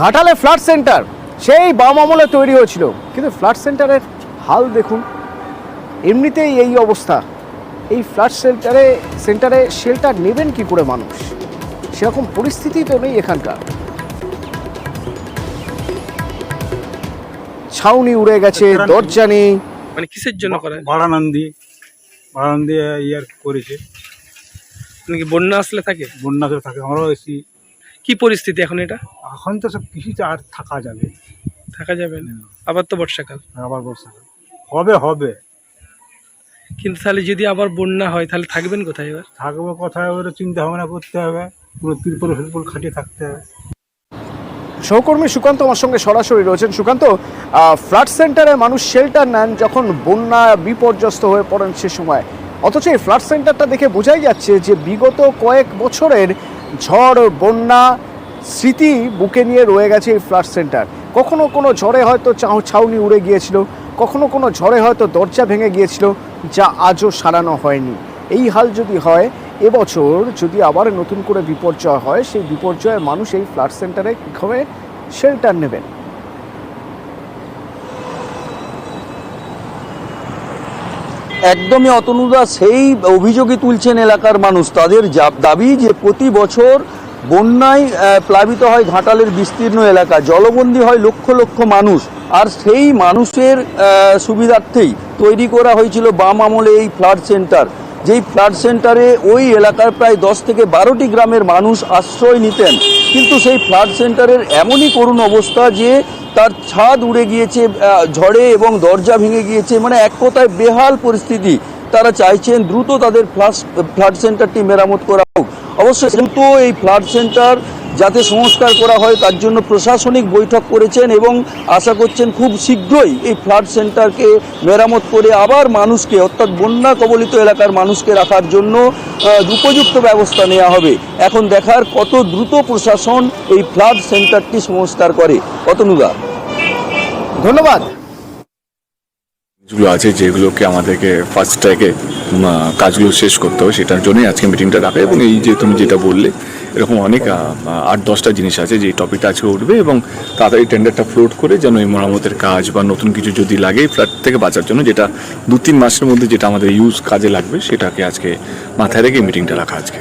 ঘাটালে flood centre সেই বাম আমলে তৈরি হয়েছিল, কিন্তু ফ্লাড সেন্টারের হাল দেখুন। এমনিতেই এই অবস্থা, এই ফ্লাড সেন্টারে শেল্টার নেবেন কি করে মানুষ? সেরকম পরিস্থিতি তো নেই এখানকার। ছাউনি উড়ে গেছে, দরজা নেই। মানে কিসের জন্য করে? ভাড়ানন্দি ইয়ার করেছে। নাকি বন্যা আসলে থাকে? বন্যা করে থাকে, আমরাও এসি। কি পরিস্থিতি এখন এটা? এখন তো সব কিছুতে আর থাকা যাবে, থাকা যাবে না। আবার তো বর্ষাকাল, আবার বর্ষাকাল হবে। কিন্তু তাহলে যদি আবার বন্যা হয় তাহলে থাকবেন কোথায়? এবার থাকবো কোথায়, ওরা চিন্তা ভাবনা করতে হবে, পুরো তিরপল খাটিয়ে থাকতে হবে। সহকর্মী সুকান্ত আমার সঙ্গে সরাসরি রয়েছেন। সুকান্ত, ফ্লাড সেন্টারে মানুষ শেল্টার নেন যখন বন্যা বিপর্যস্ত হয়ে পড়েন সে সময়, অথচ এই ফ্লাড সেন্টারটা দেখে বোঝাই যাচ্ছে যে বিগত কয়েক বছরের ঝড় বন্যা স্মৃতি বুকে নিয়ে রয়ে গেছে এই ফ্লাড সেন্টার। কখনো কোনো ঝড়ে হয়তো ছাউনি উড়ে গিয়েছিল, কখনো কোনো ঝড়ে হয়তো দরজা ভেঙে গিয়েছিল, যা আজও সারানো হয়নি। এই হাল যদি হয়, এবছর যদি আবার নতুন করে বিপর্যয় হয়, সেই বিপর্যয়ে মানুষ এই ফ্লাড সেন্টারে কীভাবে শেল্টার নেবেন? একদমই অতনুদা, সেই অভিযোগই তুলছেন এলাকার মানুষ। তাদের দাবি যে প্রতি বছর বন্যায় প্লাবিত হয় ঘাটালের বিস্তীর্ণ এলাকা, জলবন্দী হয় লক্ষ লক্ষ মানুষ। আর সেই মানুষের সুবিধার্থেই তৈরি করা হয়েছিল বাম আমলে এই ফ্লাড সেন্টার। যেই ফ্লাড সেন্টারে ওই এলাকার প্রায় 10 থেকে 12টি গ্রামের মানুষ আশ্রয় নিতেন, কিন্তু সেই ফ্লাড সেন্টারের এমনই করুণ অবস্থা যে তার ছাদ উড়ে গিয়েছে ঝড়ে এবং দরজা ভেঙে গিয়েছে। মানে এক কথায় বেহাল পরিস্থিতি। তারা চাইছেন দ্রুত তাদের ফ্লাড সেন্টারটি মেরামত করা হোক। অবশ্যই দ্রুত এই ফ্লাড সেন্টার যাতে সংস্কার করা হয় তার জন্য প্রশাসনিক বৈঠক করেছেন এবং আশা করছেন খুব শীঘ্রই এই ফ্লাড সেন্টারকে মেরামত করে আবার মানুষকে, অর্থাৎ বন্যা কবলিত এলাকার মানুষকে রাখার জন্য উপযুক্ত ব্যবস্থা নেওয়া হবে। এখন দেখার কত দ্রুত প্রশাসন এই ফ্লাড সেন্টারটি সংস্কার করে। অতনুদা, ধন্যবাদ। যেগুলো আছে, যেগুলোকে আমাদেরকে ফার্স্ট ট্র্যাকে কাজগুলো শেষ করতে হবে, সেটার জন্যই আজকে মিটিংটা ডাকা। এবং এই যে তুমি যেটা বললে, এরকম অনেক 8-10টা জিনিস আছে যে টপিকটা আজকে উঠবে এবং তাড়াতাড়ি টেন্ডারটা ফ্লোট করে যেন এই মেরামতের কাজ বা নতুন কিছু যদি লাগে ফ্ল্যাট থেকে বাঁচার জন্য, যেটা 2-3 মাসের মধ্যে যেটা আমাদের কাজে লাগবে, সেটাকে আজকে মাথায় রেখে মিটিংটা রাখা আজকে।